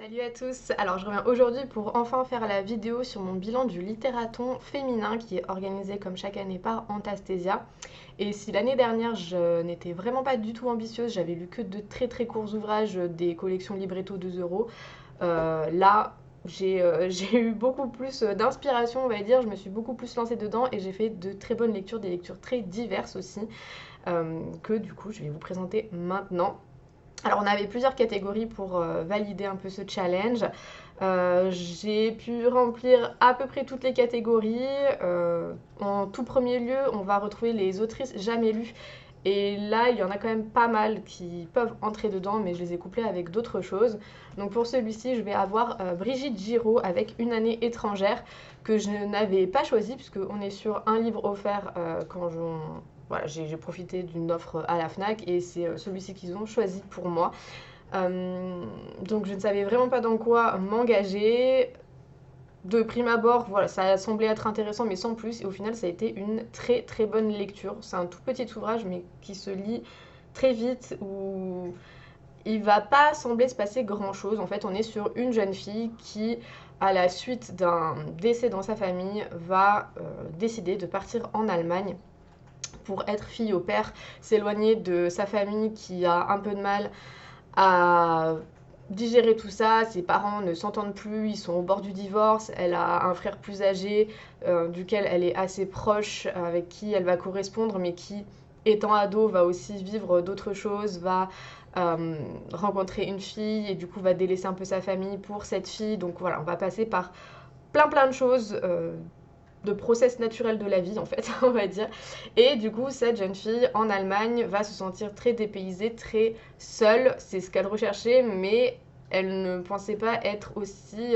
Salut à tous, alors je reviens aujourd'hui pour enfin faire la vidéo sur mon bilan du littératon féminin qui est organisé comme chaque année par Antastasia. Et si l'année dernière je n'étais vraiment pas du tout ambitieuse, j'avais lu que de très courts ouvrages des collections Libretto 2 euros, là j'ai eu beaucoup plus d'inspiration, on va dire, je me suis beaucoup plus lancée dedans et j'ai fait de très bonnes lectures, des lectures très diverses aussi, que du coup je vais vous présenter maintenant. Alors on avait plusieurs catégories pour valider un peu ce challenge. J'ai pu remplir à peu près toutes les catégories. En tout premier lieu, on va retrouver les autrices jamais lues. Et là, il y en a quand même pas mal qui peuvent entrer dedans, mais je les ai couplées avec d'autres choses. Donc pour celui-ci, je vais avoir Brigitte Giraud avec Une année étrangère, que je n'avais pas choisi, puisqu'on est sur un livre offert quand voilà, j'ai profité d'une offre à la FNAC et c'est celui-ci qu'ils ont choisi pour moi. Donc je ne savais vraiment pas dans quoi m'engager. De prime abord, voilà, ça a semblé être intéressant, mais sans plus. Et au final, ça a été une très bonne lecture. C'est un tout petit ouvrage, mais qui se lit très vite, où il va pas sembler se passer grand chose. En fait, on est sur une jeune fille qui, à la suite d'un décès dans sa famille, va décider de partir en Allemagne pour être fille au père, s'éloigner de sa famille qui a un peu de mal à digérer tout ça. Ses parents ne s'entendent plus, ils sont au bord du divorce. Elle a un frère plus âgé duquel elle est assez proche, avec qui elle va correspondre, mais qui, étant ado, va aussi vivre d'autres choses, va rencontrer une fille et du coup va délaisser un peu sa famille pour cette fille. Donc voilà, on va passer par plein de choses, de process naturel de la vie en fait, on va dire. Et du coup, cette jeune fille en Allemagne va se sentir très dépaysée, très seule. C'est ce qu'elle recherchait, mais elle ne pensait pas être aussi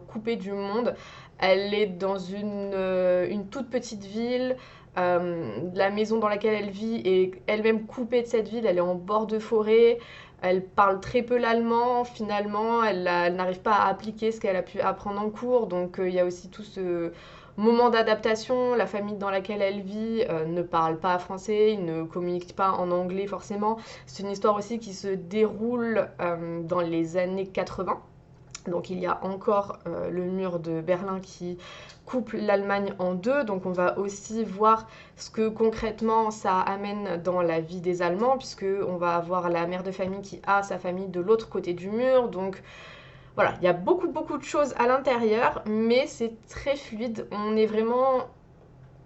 coupée du monde. Elle est dans une toute petite ville. La maison dans laquelle elle vit est elle-même coupée de cette ville. Elle est en bord de forêt. Elle parle très peu l'allemand. Finalement, elle n'arrive pas à appliquer ce qu'elle a pu apprendre en cours. Donc, il y a aussi tout ce moment d'adaptation. La famille dans laquelle elle vit ne parle pas français, ils ne communiquent pas en anglais forcément. C'est une histoire aussi qui se déroule dans les années 80. Donc il y a encore le mur de Berlin qui coupe l'Allemagne en deux. Donc on va aussi voir ce que concrètement ça amène dans la vie des Allemands, puisque on va avoir la mère de famille qui a sa famille de l'autre côté du mur. Donc voilà, il y a beaucoup de choses à l'intérieur, mais c'est très fluide. On est vraiment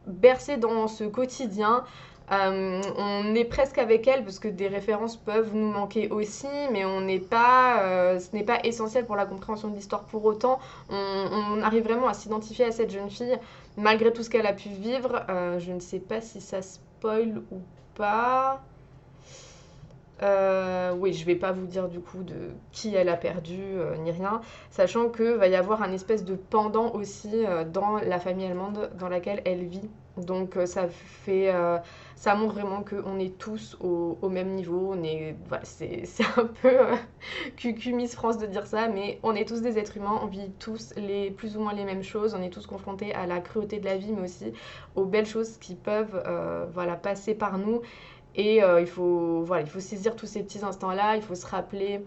bercé dans ce quotidien. On est presque avec elle parce que des références peuvent nous manquer aussi, mais on n'est pas, ce n'est pas essentiel pour la compréhension de l'histoire pour autant. On arrive vraiment à s'identifier à cette jeune fille malgré tout ce qu'elle a pu vivre. Je ne sais pas si ça spoil ou pas. Oui, je vais pas vous dire du coup de qui elle a perdu ni rien, sachant que va y avoir un espèce de pendant aussi dans la famille allemande dans laquelle elle vit. Donc ça montre vraiment qu'on est tous au même niveau. On est, voilà, c'est un peu cucu Miss France de dire ça, mais on est tous des êtres humains, on vit tous plus ou moins les mêmes choses, on est tous confrontés à la cruauté de la vie, mais aussi aux belles choses qui peuvent voilà, passer par nous. Et voilà, il faut saisir tous ces petits instants-là, il faut se rappeler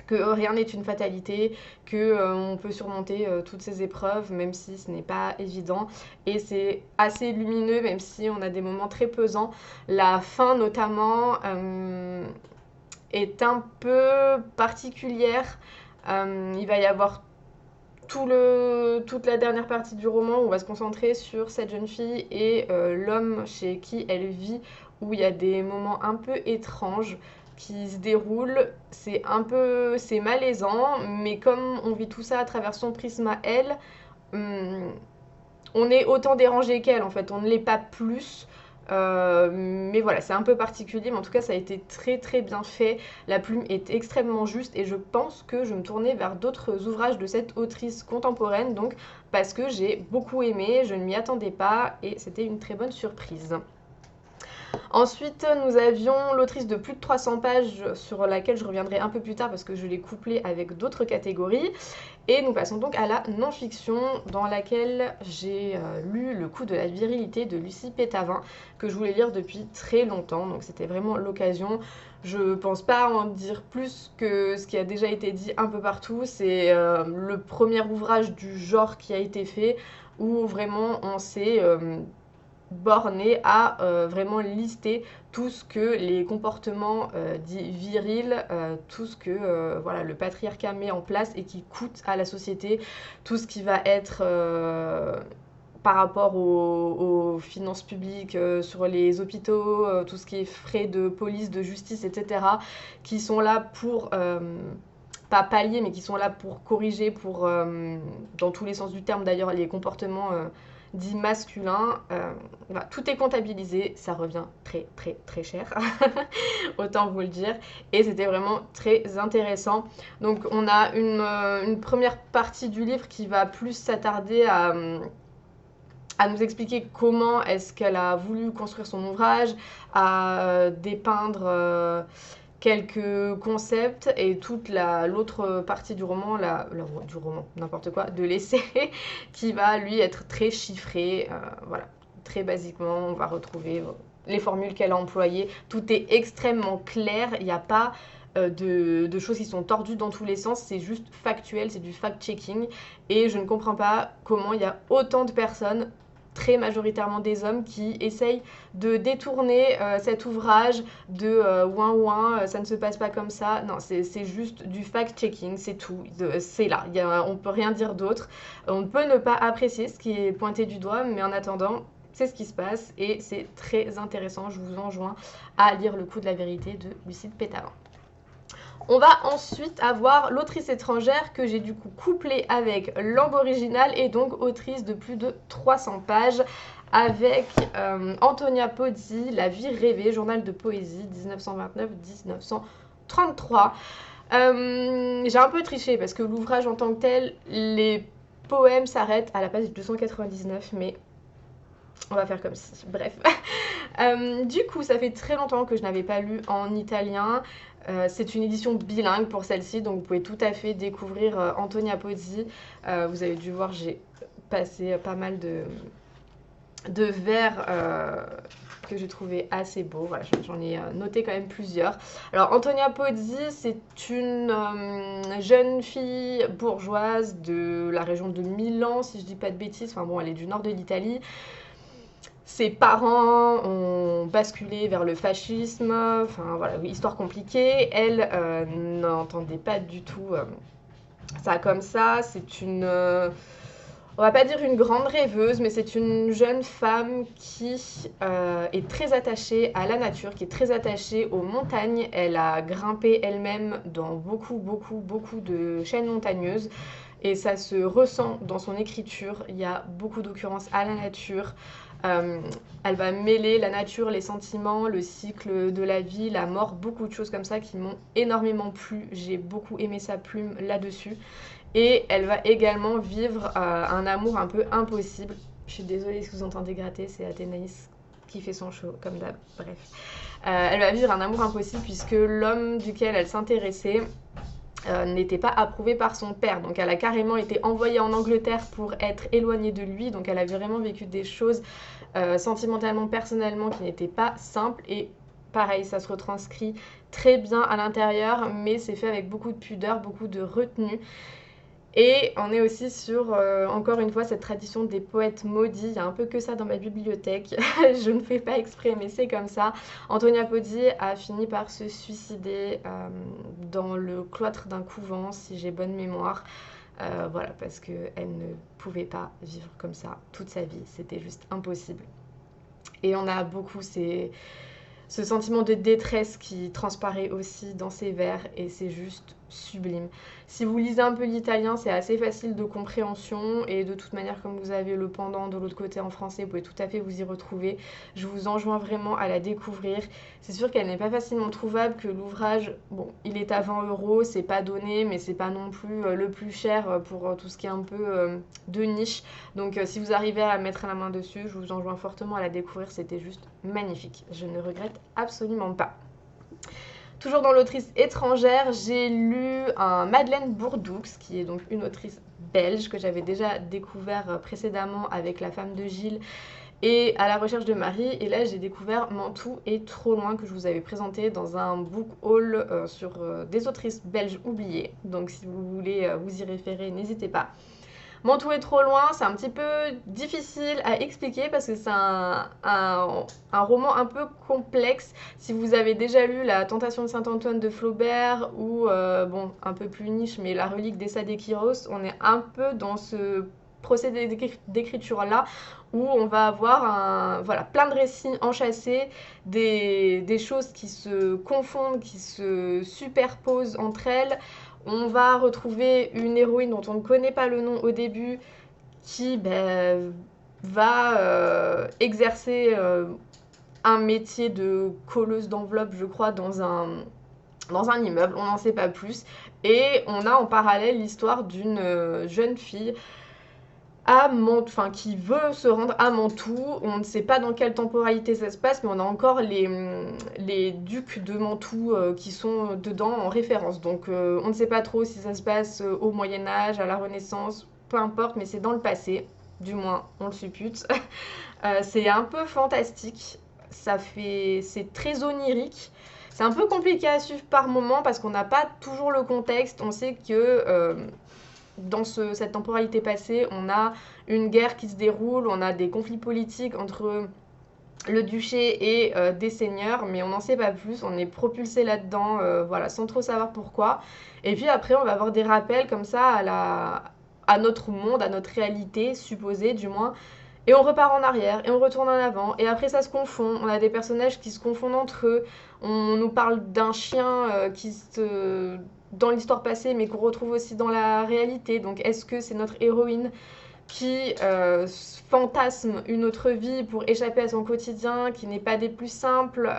que rien n'est une fatalité, que on peut surmonter toutes ces épreuves, même si ce n'est pas évident. Et c'est assez lumineux, même si on a des moments très pesants. La fin, notamment, est un peu particulière. Il va y avoir toute la dernière partie du roman où on va se concentrer sur cette jeune fille et l'homme chez qui elle vit, où il y a des moments un peu étranges qui se déroulent. C'est malaisant, mais comme on vit tout ça à travers son prisme à elle, hum, on est autant dérangé qu'elle en fait, on ne l'est pas plus. Mais voilà, c'est un peu particulier, mais en tout cas, ça a été très bien fait. La plume est extrêmement juste et je pense que je me tournais vers d'autres ouvrages de cette autrice contemporaine, donc parce que j'ai beaucoup aimé, je ne m'y attendais pas et c'était une très bonne surprise. Ensuite, nous avions l'autrice de plus de 300 pages sur laquelle je reviendrai un peu plus tard parce que je l'ai couplée avec d'autres catégories. Et nous passons donc à la non-fiction dans laquelle j'ai lu Le coup de la virilité de Lucie Pétavin que je voulais lire depuis très longtemps. Donc c'était vraiment l'occasion. Je pense pas en dire plus que ce qui a déjà été dit un peu partout. C'est le premier ouvrage du genre qui a été fait où vraiment on s'est borné à vraiment lister tout ce que les comportements dits virils, tout ce que voilà, le patriarcat met en place et qui coûte à la société, tout ce qui va être par rapport aux finances publiques, sur les hôpitaux, tout ce qui est frais de police, de justice, etc., qui sont là pour, pas pallier, mais qui sont là pour corriger, pour, dans tous les sens du terme d'ailleurs, les comportements dits masculins. Voilà, tout est comptabilisé, ça revient très très très cher, autant vous le dire, et c'était vraiment très intéressant. Donc on a une première partie du livre qui va plus s'attarder à nous expliquer comment est-ce qu'elle a voulu construire son ouvrage, à dépeindre quelques concepts, et toute l'autre partie du roman, du roman, n'importe quoi, de l'essai, qui va lui être très chiffré. Voilà, très basiquement, on va retrouver les formules qu'elle a employées. Tout est extrêmement clair, il n'y a pas de choses qui sont tordues dans tous les sens, c'est juste factuel, c'est du fact-checking, et je ne comprends pas comment il y a autant de personnes, très majoritairement des hommes, qui essayent de détourner cet ouvrage de ouin ouin, ça ne se passe pas comme ça. Non, c'est juste du fact-checking, c'est tout. C'est là, on ne peut rien dire d'autre. On peut ne pas apprécier ce qui est pointé du doigt, mais en attendant, c'est ce qui se passe et c'est très intéressant. Je vous enjoins à lire Le Coup de la vérité de Lucille Pétavin. On va ensuite avoir l'autrice étrangère que j'ai du coup couplée avec langue originale et donc autrice de plus de 300 pages avec Antonia Pozzi, La vie rêvée, journal de poésie 1929-1933. J'ai un peu triché parce que l'ouvrage en tant que tel, les poèmes s'arrêtent à la page 299, mais on va faire comme si. Bref. Du coup, ça fait très longtemps que je n'avais pas lu en italien. C'est une édition bilingue pour celle-ci, donc vous pouvez tout à fait découvrir Antonia Pozzi. Vous avez dû voir, j'ai passé pas mal de vers que j'ai trouvé assez beaux. Voilà, j'en ai noté quand même plusieurs. Alors, Antonia Pozzi, c'est une jeune fille bourgeoise de la région de Milan, si je dis pas de bêtises. Enfin bon, elle est du nord de l'Italie. Ses parents ont basculé vers le fascisme, enfin voilà, histoire compliquée. Elle n'entendait pas du tout ça comme ça. C'est une, on va pas dire une grande rêveuse, mais c'est une jeune femme qui est très attachée à la nature, qui est très attachée aux montagnes. Elle a grimpé elle-même dans beaucoup de chaînes montagneuses. Et ça se ressent dans son écriture. Il y a beaucoup d'occurrences à la nature. Elle va mêler la nature, les sentiments, le cycle de la vie, la mort, beaucoup de choses comme ça qui m'ont énormément plu. J'ai beaucoup aimé sa plume là-dessus. Et elle va également vivre un amour un peu impossible. Je suis désolée si vous entendez gratter, c'est Athénaïs qui fait son show, comme d'hab. Bref. Elle va vivre un amour impossible puisque l'homme duquel elle s'intéressait n'était pas approuvée par son père. Donc elle a carrément été envoyée en Angleterre pour être éloignée de lui. Donc elle a vraiment vécu des choses sentimentalement, personnellement, qui n'étaient pas simples. Et pareil, ça se retranscrit très bien à l'intérieur, mais c'est fait avec beaucoup de pudeur, beaucoup de retenue. Et on est aussi sur, encore une fois, cette tradition des poètes maudits. Il y a un peu que ça dans ma bibliothèque. Je ne fais pas exprès, mais c'est comme ça. Antonia Pozzi a fini par se suicider dans le cloître d'un couvent, si j'ai bonne mémoire. Voilà, parce qu'elle ne pouvait pas vivre comme ça toute sa vie. C'était juste impossible. Et on a beaucoup ce sentiment de détresse qui transparaît aussi dans ses vers, et c'est juste sublime. Si vous lisez un peu l'italien, c'est assez facile de compréhension, et de toute manière, comme vous avez le pendant de l'autre côté en français, vous pouvez tout à fait vous y retrouver. Je vous enjoins vraiment à la découvrir. C'est sûr qu'elle n'est pas facilement trouvable, que l'ouvrage, bon, il est à 20 €, c'est pas donné, mais c'est pas non plus le plus cher pour tout ce qui est un peu de niche. Donc si vous arrivez à mettre la main dessus, je vous enjoins fortement à la découvrir, c'était juste magnifique. Je ne regrette absolument pas. Toujours dans l'autrice étrangère, j'ai lu un Madeleine Bourdoux, qui est donc une autrice belge que j'avais déjà découvert précédemment avec La femme de Gilles et à la recherche de Marie. Et là, j'ai découvert Mantoue est trop loin, que je vous avais présenté dans un book haul sur des autrices belges oubliées. Donc si vous voulez vous y référer, n'hésitez pas. Mantoue est trop loin, c'est un petit peu difficile à expliquer parce que c'est un roman un peu complexe. Si vous avez déjà lu La Tentation de Saint-Antoine de Flaubert ou, bon, un peu plus niche, mais La Relique d'Essa de Quiros, on est un peu dans ce procédé d'écriture-là où on va avoir voilà, plein de récits enchâssés, des choses qui se confondent, qui se superposent entre elles. On va retrouver une héroïne dont on ne connaît pas le nom au début qui va exercer un métier de colleuse d'enveloppe, je crois, dans un immeuble, on n'en sait pas plus. Et on a en parallèle l'histoire d'une jeune fille qui veut se rendre à Mantoue. On ne sait pas dans quelle temporalité ça se passe, mais on a encore les ducs de Mantoue qui sont dedans en référence. Donc on ne sait pas trop si ça se passe au Moyen-Âge, à la Renaissance, peu importe, mais c'est dans le passé. Du moins, on le suppute. C'est un peu fantastique. C'est très onirique. C'est un peu compliqué à suivre par moment parce qu'on n'a pas toujours le contexte. On sait que dans cette temporalité passée, on a une guerre qui se déroule, on a des conflits politiques entre le duché et des seigneurs, mais on n'en sait pas plus, on est propulsé là-dedans, voilà, sans trop savoir pourquoi. Et puis après, on va avoir des rappels comme ça à notre monde, à notre réalité, supposée du moins, et on repart en arrière, et on retourne en avant, et après ça se confond, on a des personnages qui se confondent entre eux, on nous parle d'un chien dans l'histoire passée, mais qu'on retrouve aussi dans la réalité, donc est-ce que c'est notre héroïne qui fantasme une autre vie pour échapper à son quotidien, qui n'est pas des plus simples,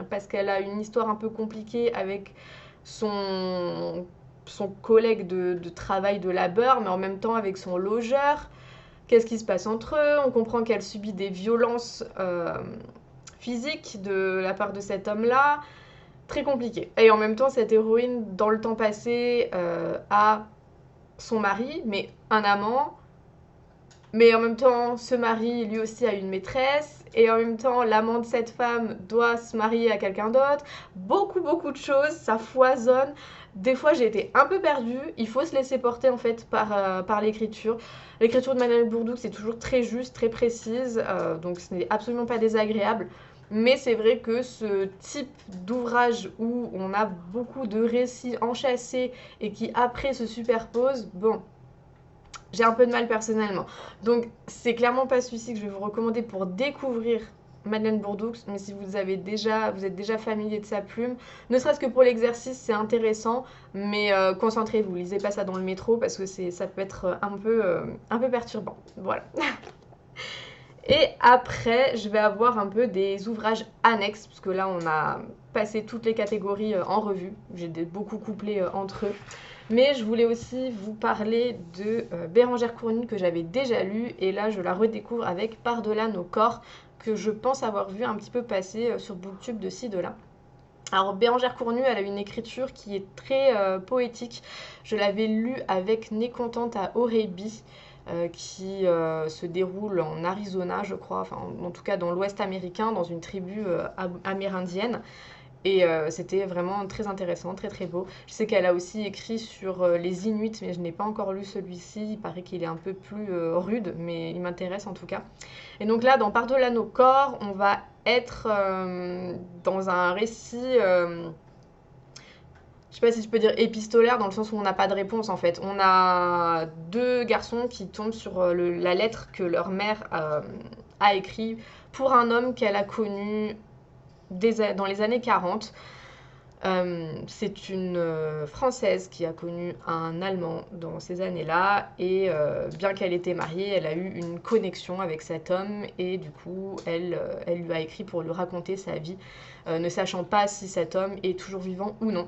parce qu'elle a une histoire un peu compliquée avec son collègue de travail, de labeur, mais en même temps avec son logeur. Qu'est-ce qui se passe entre eux? On comprend qu'elle subit des violences physiques de la part de cet homme-là. Très compliqué. Et en même temps, cette héroïne, dans le temps passé, a son mari, mais un amant. Mais en même temps, ce mari, lui aussi, a une maîtresse. Et en même temps, l'amant de cette femme doit se marier à quelqu'un d'autre. Beaucoup, beaucoup de choses, ça foisonne. Des fois, j'ai été un peu perdue. Il faut se laisser porter, en fait, par l'écriture. L'écriture de Madeleine Bourdoux, c'est toujours très juste, très précise. Donc, ce n'est absolument pas désagréable. Mais c'est vrai que ce type d'ouvrage où on a beaucoup de récits enchâssés et qui, après, se superposent, bon, j'ai un peu de mal personnellement. Donc c'est clairement pas celui-ci que je vais vous recommander pour découvrir Madeleine Bourdoux, mais si vous êtes déjà familier de sa plume, ne serait-ce que pour l'exercice, c'est intéressant, mais concentrez-vous, lisez pas ça dans le métro parce que ça peut être un peu perturbant. Voilà. Et après, je vais avoir un peu des ouvrages annexes, parce que là, on a passé toutes les catégories en revue. J'ai beaucoup couplé entre eux. Mais je voulais aussi vous parler de Bérengère Cournu, que j'avais déjà lu, et là, je la redécouvre avec Par-delà nos corps, que je pense avoir vu un petit peu passer sur Booktube de ci, de là. Alors Bérengère Cournu, elle a une écriture qui est très poétique. Je l'avais lue avec Nez contente à Orebi, qui se déroule en Arizona, je crois, enfin en tout cas dans l'Ouest américain, dans une tribu amérindienne. Et c'était vraiment très intéressant, très très beau. Je sais qu'elle a aussi écrit sur les Inuits, mais je n'ai pas encore lu celui-ci. Il paraît qu'il est un peu plus rude, mais il m'intéresse en tout cas. Et donc là, dans Par-delà nos corps, on va être dans un récit, je sais pas si je peux dire épistolaire, dans le sens où on n'a pas de réponse en fait. On a deux garçons qui tombent sur la lettre que leur mère a écrite pour un homme qu'elle a connu dans les années 40. C'est une Française qui a connu un Allemand dans ces années-là et bien qu'elle était mariée, elle a eu une connexion avec cet homme et du coup, elle lui a écrit pour lui raconter sa vie, ne sachant pas si cet homme est toujours vivant ou non.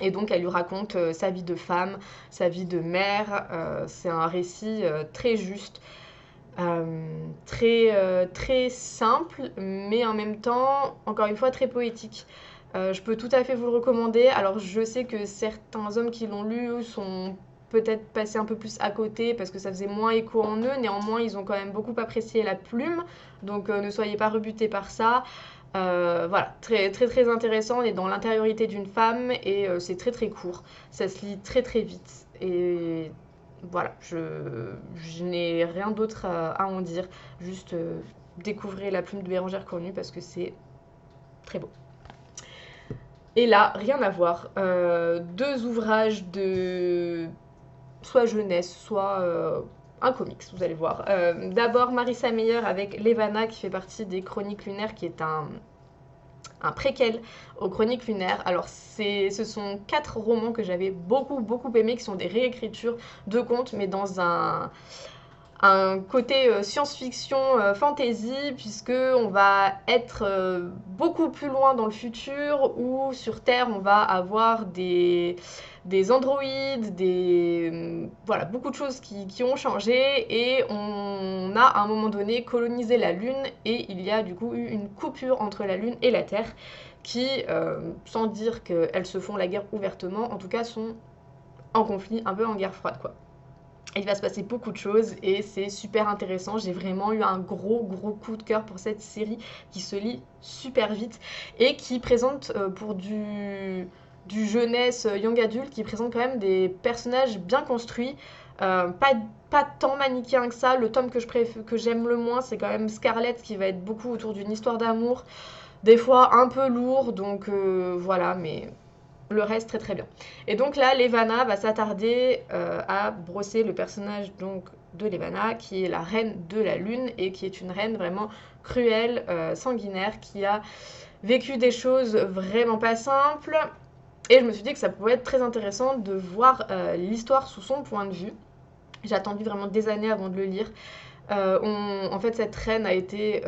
Et donc, elle lui raconte sa vie de femme, sa vie de mère. C'est un récit très juste. Très simple, mais en même temps, encore une fois, très poétique. Je peux tout à fait vous le recommander. Alors, je sais que certains hommes qui l'ont lu sont peut-être passé un peu plus à côté parce que ça faisait moins écho en eux. Néanmoins, ils ont quand même beaucoup apprécié la plume, donc ne soyez pas rebutés par ça. Voilà, très très très intéressant. On est dans l'intériorité d'une femme et c'est très très court. Ça se lit très très vite et voilà, je n'ai rien d'autre à en dire. Juste découvrez La plume de Bérengère Cornu parce que c'est très beau. Et là, rien à voir. Deux ouvrages de soit jeunesse, soit un comics, vous allez voir. D'abord, Marissa Meyer avec Levana, qui fait partie des Chroniques lunaires, qui est un préquel aux Chroniques lunaires. Alors, ce sont 4 romans que j'avais beaucoup, beaucoup aimés, qui sont des réécritures de contes, mais dans un côté science-fiction, fantasy, puisque on va être beaucoup plus loin dans le futur, où sur Terre on va avoir des androïdes, voilà, beaucoup de choses qui ont changé, et on a à un moment donné colonisé la Lune, et il y a du coup eu une coupure entre la Lune et la Terre, qui, sans dire qu'elles se font la guerre ouvertement, en tout cas sont en conflit, un peu en guerre froide, quoi. Il va se passer beaucoup de choses et c'est super intéressant. J'ai vraiment eu un gros coup de cœur pour cette série qui se lit super vite et qui présente pour du jeunesse young adulte, qui présente quand même des personnages bien construits. Pas tant manichéen que ça. Le tome que j'aime le moins, c'est quand même Scarlett, qui va être beaucoup autour d'une histoire d'amour. Des fois un peu lourd, donc voilà, mais le reste très très bien. Et donc là, Levana va s'attarder à brosser le personnage donc de Levana, qui est la reine de la Lune et qui est une reine vraiment cruelle, sanguinaire, qui a vécu des choses vraiment pas simples. Et je me suis dit que ça pouvait être très intéressant de voir l'histoire sous son point de vue. J'ai attendu vraiment des années avant de le lire. En fait, cette reine a été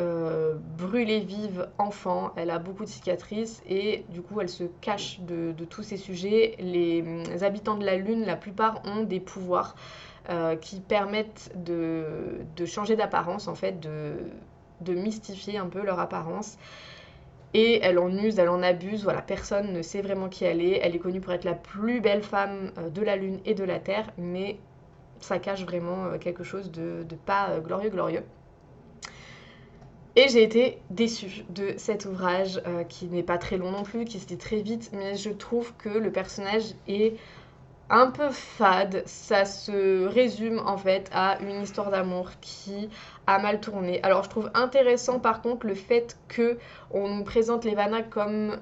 brûlée vive enfant, elle a beaucoup de cicatrices et du coup elle se cache de tous ces sujets. Les habitants de la Lune, la plupart, ont des pouvoirs qui permettent de changer d'apparence, en fait, de mystifier un peu leur apparence. Et elle en use, elle en abuse, voilà, personne ne sait vraiment qui elle est. Elle est connue pour être la plus belle femme de la Lune et de la Terre, mais ça cache vraiment quelque chose de pas glorieux. Et j'ai été déçue de cet ouvrage, qui n'est pas très long non plus, qui se lit très vite, mais je trouve que le personnage est un peu fade. Ça se résume en fait à une histoire d'amour qui a mal tourné. Alors je trouve intéressant par contre le fait que on nous présente Levana comme...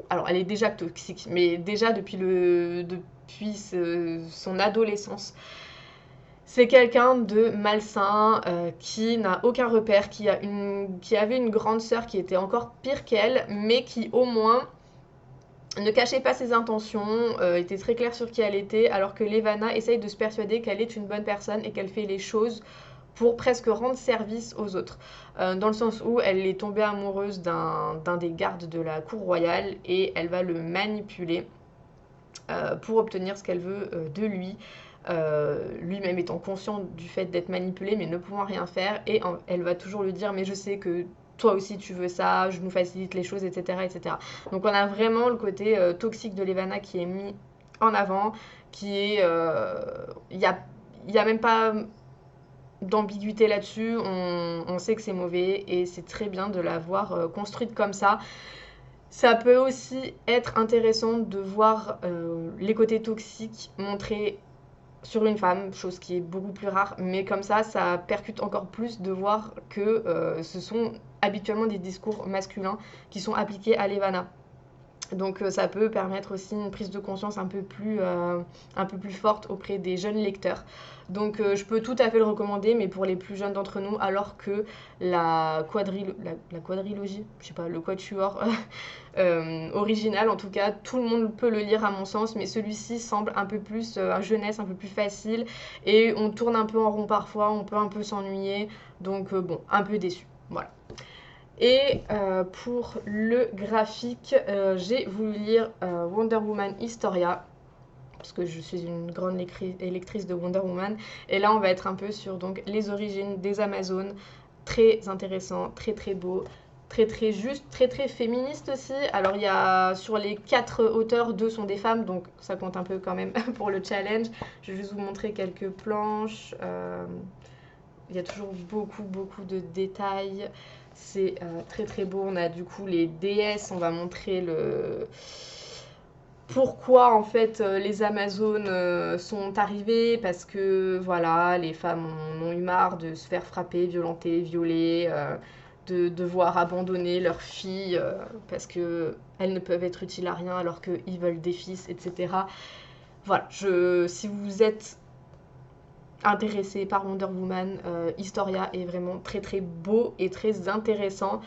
alors elle est déjà toxique, mais déjà depuis son adolescence. C'est quelqu'un de malsain, qui n'a aucun repère, qui avait une grande sœur qui était encore pire qu'elle, mais qui au moins ne cachait pas ses intentions, était très claire sur qui elle était, alors que Levana essaye de se persuader qu'elle est une bonne personne et qu'elle fait les choses pour presque rendre service aux autres. Dans le sens où elle est tombée amoureuse d'un des gardes de la cour royale et elle va le manipuler pour obtenir ce qu'elle veut de lui. Lui-même étant conscient du fait d'être manipulé mais ne pouvant rien faire, et elle va toujours lui dire mais je sais que toi aussi tu veux ça, je nous facilite les choses, etc. Donc on a vraiment le côté toxique de Levana qui est mis en avant, qui est... Il y a même pas d'ambiguïté là-dessus, on sait que c'est mauvais et c'est très bien de l'avoir construite comme ça. Ça peut aussi être intéressant de voir les côtés toxiques montrés sur une femme, chose qui est beaucoup plus rare, mais comme ça percute encore plus de voir que ce sont habituellement des discours masculins qui sont appliqués à Levana. Donc ça peut permettre aussi une prise de conscience un peu plus forte auprès des jeunes lecteurs. Donc je peux tout à fait le recommander, mais pour les plus jeunes d'entre nous, alors que la quadrilogie, je sais pas, le quatuor original, en tout cas, tout le monde peut le lire à mon sens, mais celui-ci semble un peu plus jeunesse, un peu plus facile, et on tourne un peu en rond parfois, on peut un peu s'ennuyer, donc bon, un peu déçu, voilà. Et pour le graphique, j'ai voulu lire Wonder Woman Historia, parce que je suis une grande lectrice de Wonder Woman. Et là, on va être un peu sur donc, les origines des Amazones. Très intéressant, très très beau. très juste, très féministe aussi. Alors il y a sur les 4 auteurs, 2 sont des femmes, donc ça compte un peu quand même pour le challenge. Je vais juste vous montrer quelques planches. Il y a toujours beaucoup de détails. C'est très beau. On a du coup les déesses. On va montrer le pourquoi en fait les Amazones sont arrivées, parce que voilà, les femmes en ont eu marre de se faire frapper, violenter, violer, de devoir abandonner leurs filles parce que elles ne peuvent être utiles à rien alors qu'ils veulent des fils, etc. Voilà, si vous êtes intéressé par Wonder Woman, Historia est vraiment très beau et très intéressant.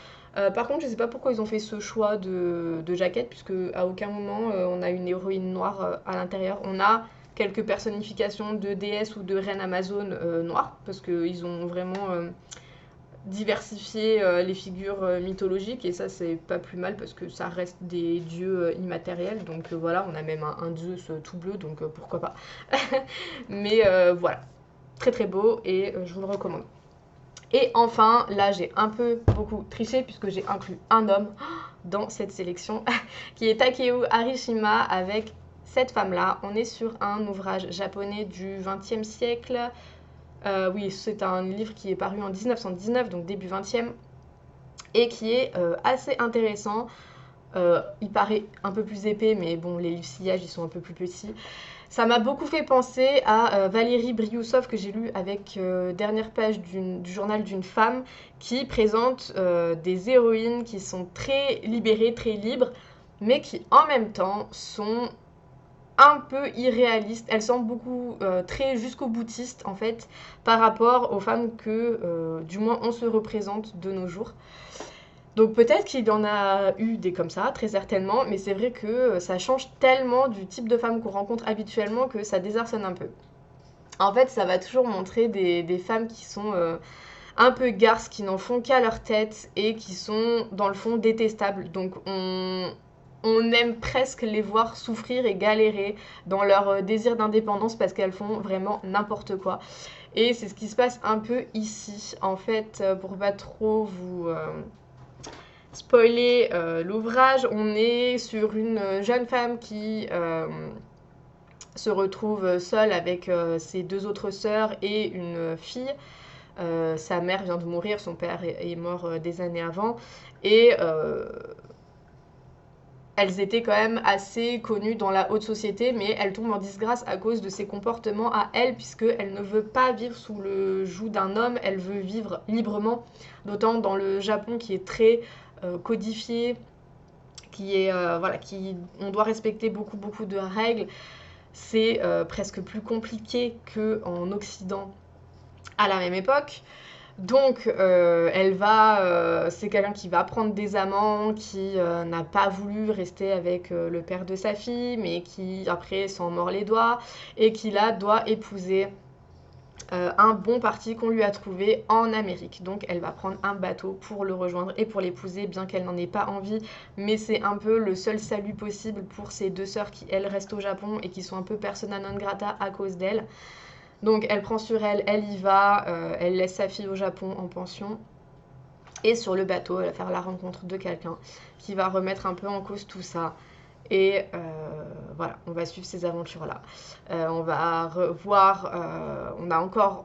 Par contre, je sais pas pourquoi ils ont fait ce choix de jaquette, puisque à aucun moment on a une héroïne noire à l'intérieur. On a quelques personnifications de déesses ou de reines amazones noires, parce qu'ils ont vraiment diversifié les figures mythologiques, et ça c'est pas plus mal parce que ça reste des dieux immatériels. Donc voilà, on a même un Zeus tout bleu, donc pourquoi pas. Mais voilà, très beau et je vous le recommande. Et enfin, là j'ai un peu beaucoup triché puisque j'ai inclus un homme dans cette sélection qui est Takeo Arishima avec cette femme-là. On est sur un ouvrage japonais du XXe siècle. Oui, c'est un livre qui est paru en 1919, donc début 20e, et qui est assez intéressant. Il paraît un peu plus épais, mais bon, les livres sillage, ils sont un peu plus petits. Ça m'a beaucoup fait penser à Valérie Brioussov, que j'ai lu avec dernière page du journal d'une femme, qui présente des héroïnes qui sont très libérées, très libres, mais qui en même temps sont un peu irréalistes. Elles sont beaucoup très jusqu'au boutiste en fait, par rapport aux femmes que du moins on se représente de nos jours. Donc peut-être qu'il y en a eu des comme ça, très certainement, mais c'est vrai que ça change tellement du type de femme qu'on rencontre habituellement que ça désarçonne un peu. En fait, ça va toujours montrer des femmes qui sont un peu garces, qui n'en font qu'à leur tête et qui sont dans le fond détestables. Donc on aime presque les voir souffrir et galérer dans leur désir d'indépendance parce qu'elles font vraiment n'importe quoi. Et c'est ce qui se passe un peu ici. En fait, pour pas trop vous spoiler l'ouvrage, on est sur une jeune femme qui se retrouve seule avec ses 2 autres sœurs et une fille. Sa mère vient de mourir, son père est mort des années avant, et elles étaient quand même assez connues dans la haute société, mais elle tombe en disgrâce à cause de ses comportements à elle, puisqu'elle ne veut pas vivre sous le joug d'un homme, elle veut vivre librement, d'autant dans le Japon qui est très codifié, qui est voilà, on doit respecter beaucoup de règles. C'est presque plus compliqué qu'en Occident à la même époque. Donc c'est quelqu'un qui va prendre des amants, qui n'a pas voulu rester avec le père de sa fille, mais qui après s'en mord les doigts, et qui là doit épouser un bon parti qu'on lui a trouvé en Amérique. Donc elle va prendre un bateau pour le rejoindre et pour l'épouser, bien qu'elle n'en ait pas envie, mais c'est un peu le seul salut possible pour ses 2 sœurs qui elles restent au Japon et qui sont un peu persona non grata à cause d'elle. Donc elle prend sur elle, elle y va, elle laisse sa fille au Japon en pension, et sur le bateau elle va faire la rencontre de quelqu'un qui va remettre un peu en cause tout ça. Et voilà, on va suivre ces aventures-là. On va revoir, on a encore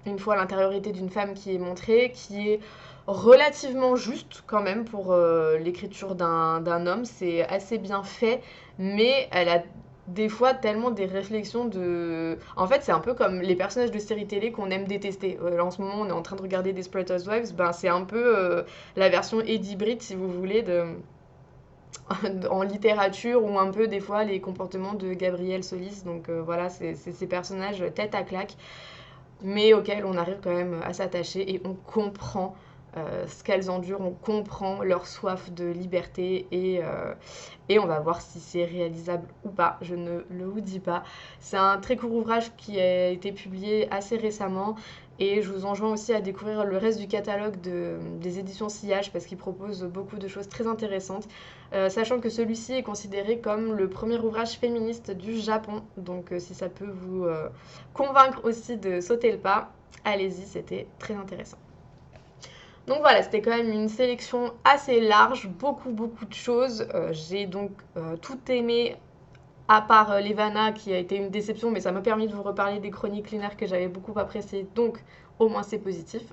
une fois l'intériorité d'une femme qui est montrée, qui est relativement juste quand même pour l'écriture d'un homme. C'est assez bien fait, mais elle a des fois tellement des réflexions de... En fait, c'est un peu comme les personnages de séries télé qu'on aime détester. En ce moment, on est en train de regarder Desperate Housewives. Ben, c'est un peu la version Eddie Britt, si vous voulez, en littérature, ou un peu des fois les comportements de Gabrielle Solis. Donc voilà, c'est ces personnages tête à claque, mais auxquels on arrive quand même à s'attacher, et on comprend ce qu'elles endurent, on comprend leur soif de liberté, et on va voir si c'est réalisable ou pas, je ne le vous dis pas. C'est un très court ouvrage qui a été publié assez récemment, et je vous enjoins aussi à découvrir le reste du catalogue des éditions Sillage, parce qu'il propose beaucoup de choses très intéressantes, sachant que celui-ci est considéré comme le premier ouvrage féministe du Japon. Donc si ça peut vous convaincre aussi de sauter le pas, allez-y, c'était très intéressant. Donc voilà, c'était quand même une sélection assez large, beaucoup de choses. J'ai donc tout aimé, à part Levana qui a été une déception, mais ça m'a permis de vous reparler des chroniques lunaires que j'avais beaucoup appréciées, donc au moins c'est positif.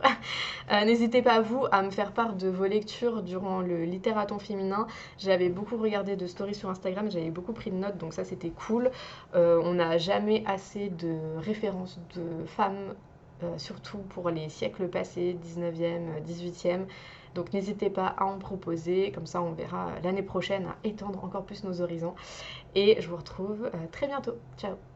N'hésitez pas vous à me faire part de vos lectures durant le littératon féminin. J'avais beaucoup regardé de stories sur Instagram, j'avais beaucoup pris de notes, donc ça c'était cool. On n'a jamais assez de références de femmes, surtout pour les siècles passés, 19e, 18e. Donc n'hésitez pas à en proposer, comme ça on verra l'année prochaine à étendre encore plus nos horizons. Et je vous retrouve très bientôt. Ciao!